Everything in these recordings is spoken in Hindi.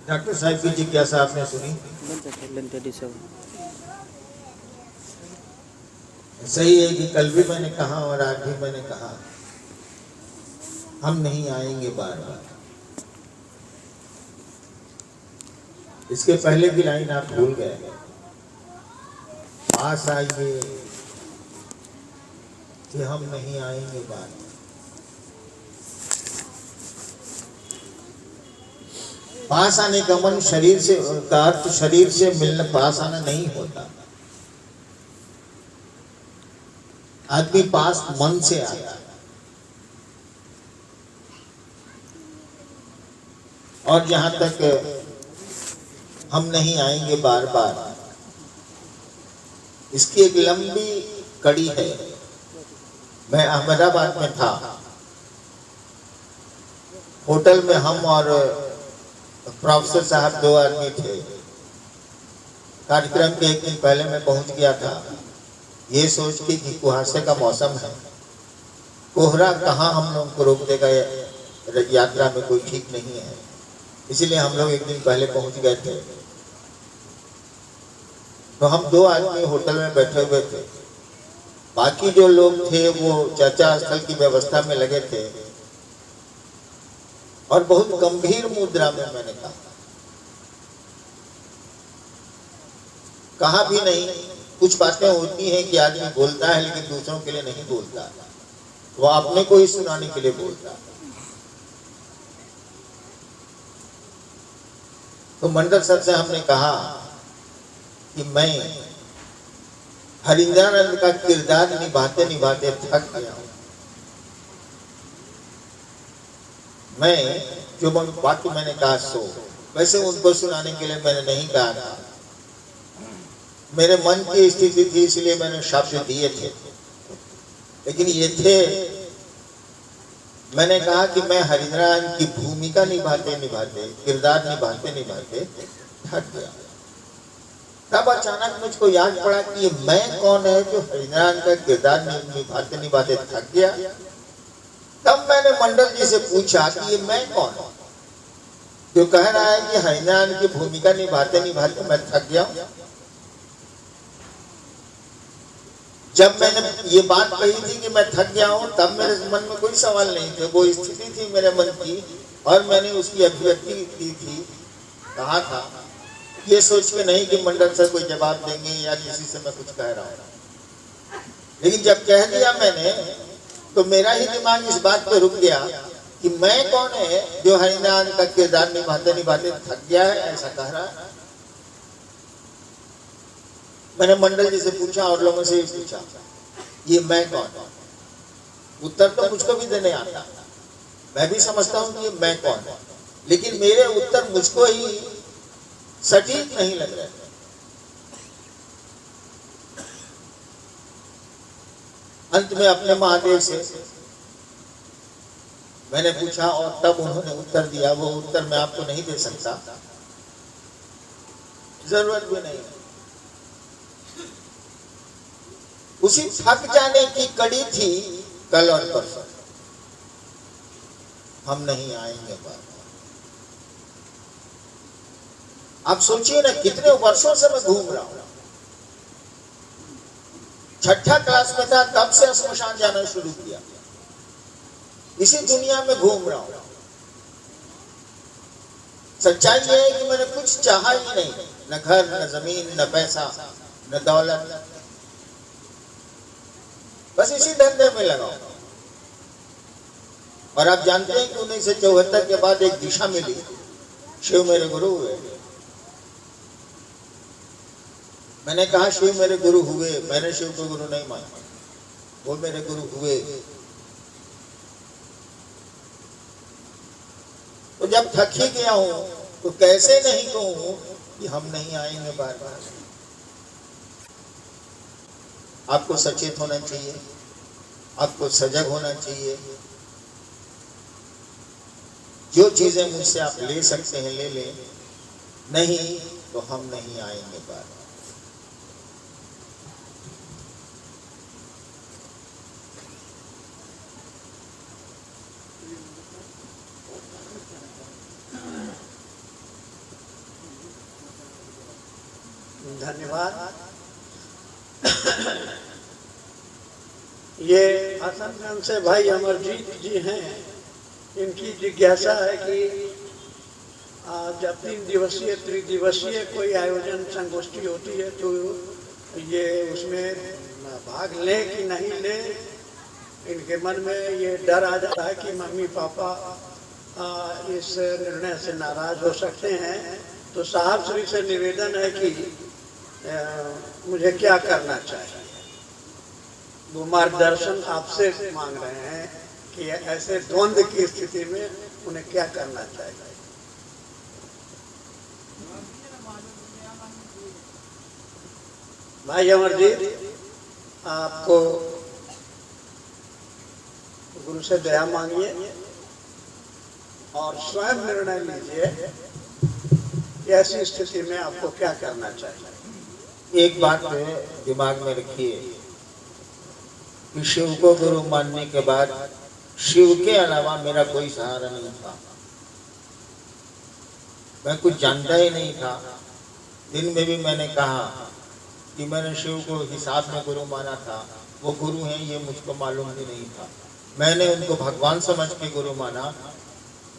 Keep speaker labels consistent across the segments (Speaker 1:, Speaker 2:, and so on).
Speaker 1: डॉक्टर साहब की जिज्ञासा आपने सुनी। सही है कि कल भी मैंने कहा और आज भी मैंने कहा, हम नहीं आएंगे बार बार। इसके पहले की लाइन आप भूल गए, पास आइए कि हम नहीं आएंगे बार बार। पास आने का मन शरीर से का अर्थ शरीर से मिलने पास आना नहीं होता। आदमी पास मन से आता है। और जहां तक हम नहीं आएंगे बार बार, इसकी एक लंबी कड़ी है। मैं अहमदाबाद में था, होटल में हम और प्रोफेसर साहब 2 आदमी थे। कार्यक्रम के एक दिन पहले मैं पहुंच गया था, ये सोच के कि कुहासे का मौसम है, कोहरा कहाँ हम लोग को रोक देगा, यात्रा में कोई ठीक नहीं है, इसलिए हम लोग एक दिन पहले पहुंच गए थे। तो हम 2 आदमी होटल में बैठे हुए थे, बाकी जो लोग थे वो चर्चा स्थल की व्यवस्था में लगे थे। और बहुत गंभीर मुद्रा में मैंने कहा भी नहीं। कुछ बातें होती हैं कि आदमी बोलता है लेकिन दूसरों के लिए नहीं बोलता, वो अपने को ही सुनाने के लिए बोलता है। तो मंडल सर से हमने कहा कि मैं हरिंद्रानंद का किरदार निभाते निभाते थक गया हूं। मैं जो बात मैंने कहा सो वैसे उनको सुनाने के लिए मैंने नहीं कहा था, मेरे मन की स्थिति थी इसलिए मैंने शब्द दिए थे। लेकिन ये थे, मैंने कहा कि मैं हरिंद्रानंद की भूमिका निभाते निभाते, किरदार निभाते निभाते थक गया। तब अचानक मुझको याद पड़ा कि ये मैं कौन है जो हरिंद्रानंद का किरदार निभाते निभाते थक गया। तब मैंने मंडल जी से पूछा कि ये मैं कौन हूं जो कह रहा है कि हरिंद्रानंद की भूमिका निभाते निभाते मैं थक गया। जब मैंने ये बात कही थी कि मैं थक गया हूं, तब मेरे मन में कोई सवाल नहीं थे, वो स्थिति थी मेरे मन की और मैंने उसकी अभिव्यक्ति की थी, कहा था, ये सोच के नहीं कि मंडल सर कोई जवाब देंगे या किसी से मैं कुछ कह रहा हूं। लेकिन जब कह दिया मैंने, तो मेरा ही दिमाग इस बात पे रुक गया कि मैं कौन है जो हरिंद्रानंद का किरदार निभाते निभाते थक गया है, ऐसा कह रहा है। मैंने मंडल जी से पूछा और लोगों से भी पूछा, ये मैं कौन हूं? उत्तर तो मुझको भी देने आता, मैं भी समझता हूं कि ये मैं कौन है, लेकिन मेरे उत्तर मुझको ही सटीक नहीं लग रहे। अंत में अपने महादेव से मैंने पूछा और तब उन्होंने उत्तर दिया। वो उत्तर मैं आपको नहीं दे सकता, जरूरत भी नहीं। उसी थक जाने की कड़ी थी कल और परसों, हम नहीं आएंगे बार। आप सोचिए ना, कितने वर्षों से मैं घूम रहा हूं। 6ठी क्लास में था तब से श्मशान जाना शुरू किया, इसी दुनिया में घूम रहा हूं। सच्चाई ये है कि मैंने कुछ चाहा ही नहीं, न घर, न जमीन, न पैसा, न दौलत, बस इसी धंधे में लगा हूं। और आप जानते हैं कि 1974 के बाद एक दिशा मिली, शिव मेरे गुरु हुए। मैंने कहा शिव मेरे गुरु हुए, मैंने शिव को गुरु नहीं माना, वो मेरे गुरु हुए। तो जब थक ही गया हूं तो कैसे नहीं कहूं कि हम नहीं आएंगे बार बार। आपको सचेत होना चाहिए, आपको सजग होना चाहिए। जो चीजें मुझसे आप ले सकते हैं ले लें, नहीं तो हम नहीं आएंगे बार बार।
Speaker 2: धन्यवाद। ये आसनगंज से भाई अमरजीत जी हैं। इनकी जिज्ञासा है कि जब 3 दिवसीय त्रिदिवसीय कोई आयोजन संगोष्ठी होती है तो ये उसमें भाग लें कि नहीं लें। इनके मन में ये डर आ जाता है कि मम्मी पापा इस निर्णय से नाराज हो सकते हैं। तो साहब श्री से निवेदन है कि मुझे क्या करना चाहिए। वो मार्गदर्शन आपसे मांग रहे हैं कि ऐसे द्वंद्व की स्थिति में उन्हें क्या करना चाहिए। भाई अमरजीत, आपको गुरु से दया मांगिए और स्वयं निर्णय लीजिए कि ऐसी स्थिति में आपको क्या करना चाहिए।
Speaker 1: एक बात दिमाग में रखिए कि शिव को गुरु मानने के बाद शिव के अलावा मेरा कोई सहारा नहीं था। मैं कुछ जानता ही नहीं था। दिन में भी मैंने कहा कि मैंने शिव को हिसाब में गुरु माना था। वो गुरु हैं ये मुझको मालूम भी नहीं था। मैंने उनको भगवान समझ के गुरु माना।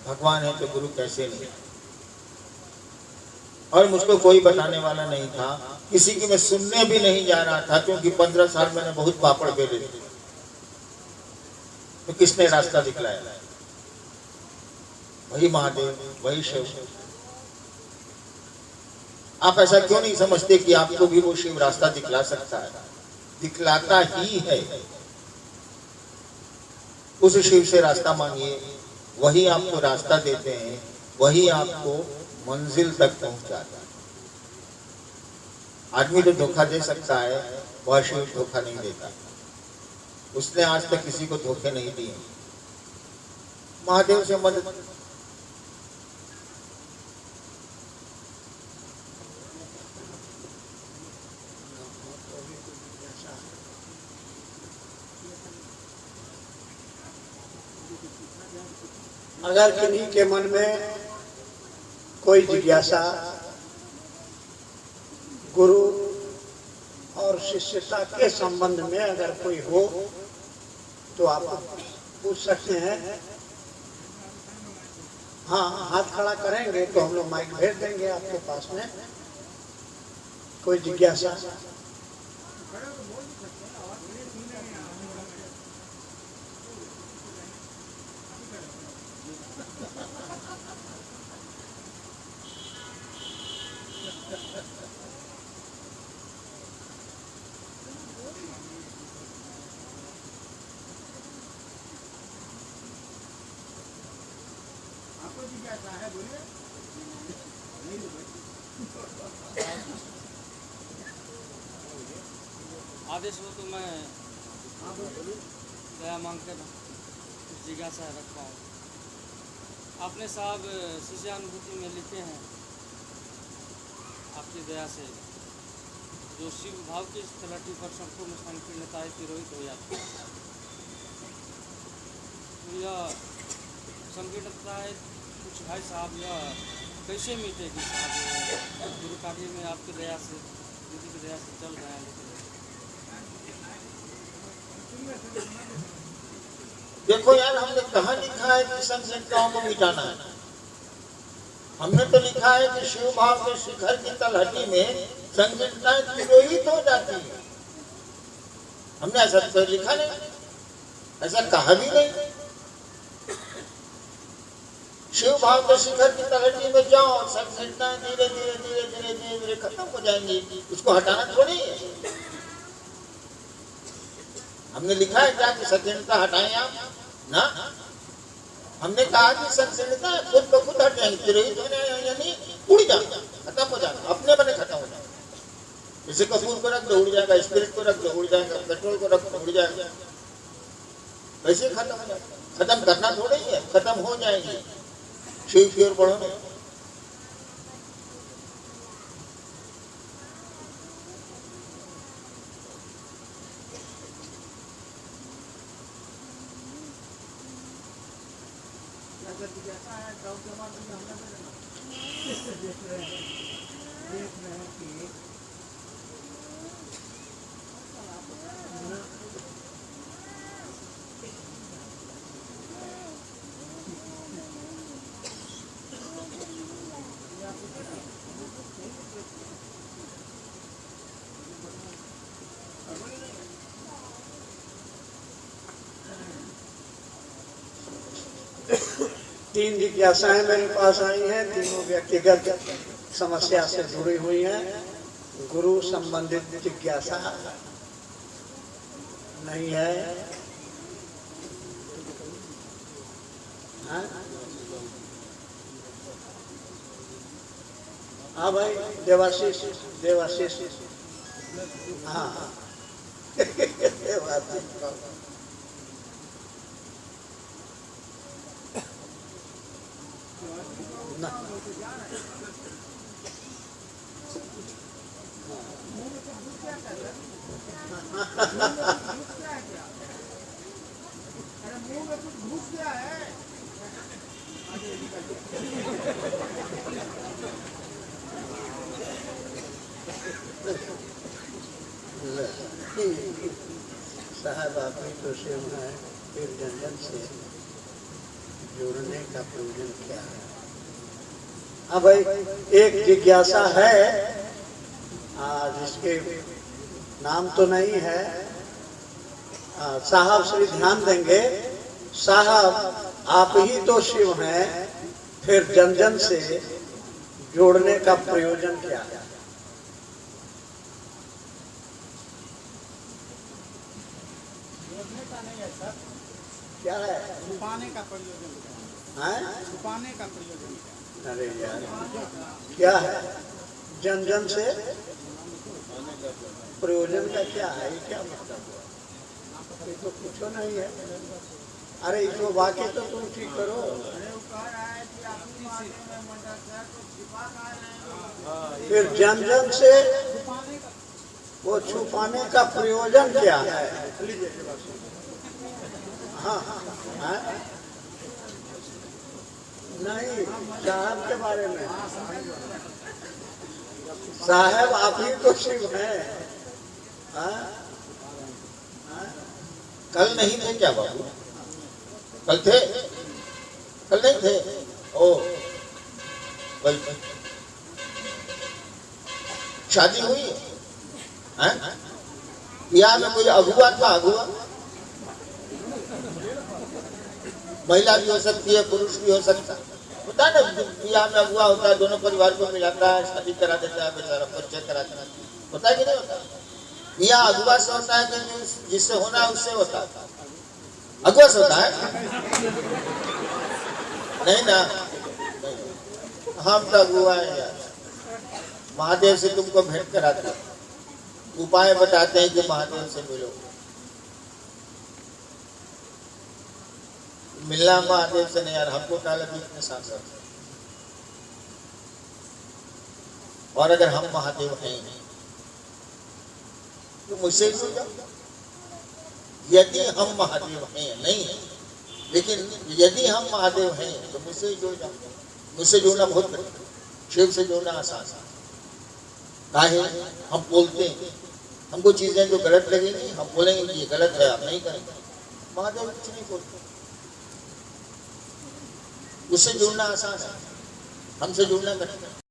Speaker 1: भगवान है तो गुरु कैसे नहीं। और मुझको कोई बताने वाला नहीं था। किसी की मैं सुनने भी नहीं जा रहा था, क्योंकि 15 साल मैंने बहुत पापड़ बेले थे। तो किसने रास्ता दिखलाया? वही महादेव, वही शिव। आप ऐसा क्यों नहीं समझते कि आपको भी वो शिव रास्ता दिखला सकता है? दिखलाता ही है। उस शिव से रास्ता मांगिए, वही आपको रास्ता देते हैं, वही आपको मंजिल तक पहुंचाता है। आदमी तो धोखा दे सकता है, वह शिव धोखा नहीं देता। उसने आज तक किसी को धोखे नहीं दिए। महादेव से मदद
Speaker 2: अगर किन्हीं के मन में कोई जिज्ञासा गुरु और शिष्यता के संबंध में अगर कोई हो तो आप पूछ सकते हैं। हाँ, हाथ खड़ा करेंगे तो हम लोग माइक भेज देंगे आपके पास में। कोई जिज्ञासा?
Speaker 3: आदेश हो तो मैं दया मांग कर जिज्ञासा रखता हूँ। आपने साहब शिष्यानुभूति में लिखे हैं आपकी दया से, जो शिव भाव की तलहटी पर संपूर्ण संकीर्णताएं तिरोहित हो जाती है। तो यह संकीर्णताएं कुछ भाई साहब यह कैसे मिटेगी साहब? गुरु कार्य में आपकी दया से, दीदी की दया से चल रहे हैं।
Speaker 1: देखो यार, हमने कहाँ लिखा है कि संकीर्णताओं को मिटाना है? हमने तो लिखा है कि शिव भाव के शिखर की तलहटी में संकीर्णताएं तिरोहित हो जाती है। हमने ऐसा तो लिखा नहीं, ऐसा कहा भी नहीं। शिव भाव के शिखर की तलहटी में जाओ, संकीर्णताएं धीरे धीरे धीरे धीरे धीरे धीरे खत्म हो जाएंगी। उसको हटाना थोड़ी है। हमने लिखा है क्या कि संकीर्णता हटाएं आप ना? हमने कहा कि संकीर्णता खुद ब खुद हट जाएंगे, तिरोहित होने यानी उड़ जाना, खत्म हो जाना, अपने बने खत्म हो जाना। जैसे कपूर को रख दो उड़ जाएगा, स्पिरिट को रख दो उड़ जाएगा, पेट्रोल को रख दो उड़ जाएगा, वैसे खत्म हो जाएगा। खत्म करना थोड़ा ही है, खत्म हो जाएगी। शिव की ओर बढ़ो।
Speaker 2: देख रहे हैं कि तीन जिज्ञासाएं मेरे पास आई हैं, तीनों व्यक्तिगत समस्या से जुड़ी हुई हैं। गुरु संबंधित जिज्ञासा नहीं है। हाँ? हाँ भाई, देवाशीष देवाशीष, हाँ देवाशीष ना। साहब आप ही तो शिव है, फिर जंगल से जोड़ने का प्रयोजन क्या है? हाँ भाई, एक जिज्ञासा है जिसके नाम तो नहीं है। साहब श्री ध्यान देंगे। साहब आप ही तो शिव हैं, फिर जन जन से जोड़ने का प्रयोजन क्या है? क्या है?
Speaker 4: छुपाने का प्रयोजन
Speaker 2: है?
Speaker 4: छुपाने का प्रयोजन।
Speaker 2: अरे यार, क्या है? जन जन से प्रयोजन का क्या है? ये क्या मतलब हुआ? ये तो कुछ नहीं है। अरे इसको वाक्य तो तुम ठीक करो। फिर जन जन से वो छुपाने का प्रयोजन क्या है? हाँ, हाँ? नहीं, साहब के बारे में। साहब आप ही तो शिव हैं। हाँ? हाँ?
Speaker 1: कल नहीं थे क्या बाबू? कल थे? कल नहीं थे? ओ, कल शादी हुई है? यहाँ में कोई अगुआ था? अगुआ महिला भी हो सकती है, पुरुष भी हो सकता है। होता है ना, बियाह में अगुआ होता है, दोनों परिवार को मिलाता है, शादी करा देता है, बेचारा परिचय करा देता है। होता है कि नहीं होता? यहाँ अगुआ से होता है कि जिससे होना है उससे होता है? अगुआ से होता है? नहीं ना, नहीं। हम तो अगुआ है यार। महादेव से तुमको भेंट कराते हैं, उपाय बताते हैं कि महादेव से मिलो। मिलना महादेव से नहीं यार, हमको डाला बीच में सांसद। और अगर हम महादेव हैं तो मुझसे ही जुड़ जाओ। यदि हम महादेव हैं, नहीं है, लेकिन यदि हम महादेव हैं तो मुझसे ही जुड़ जाओ। मुझसे जुड़ना बहुत कठिन, शिव से जुड़ना आसान है। काहे? हम बोलते हैं, हमको चीजें जो गलत लगेंगी हम बोलेंगे कि ये गलत है, आप नहीं करेंगे। महादेव कुछ नहीं बोलते, उससे जुड़ना आसान है, हमसे जुड़ना कठिन है।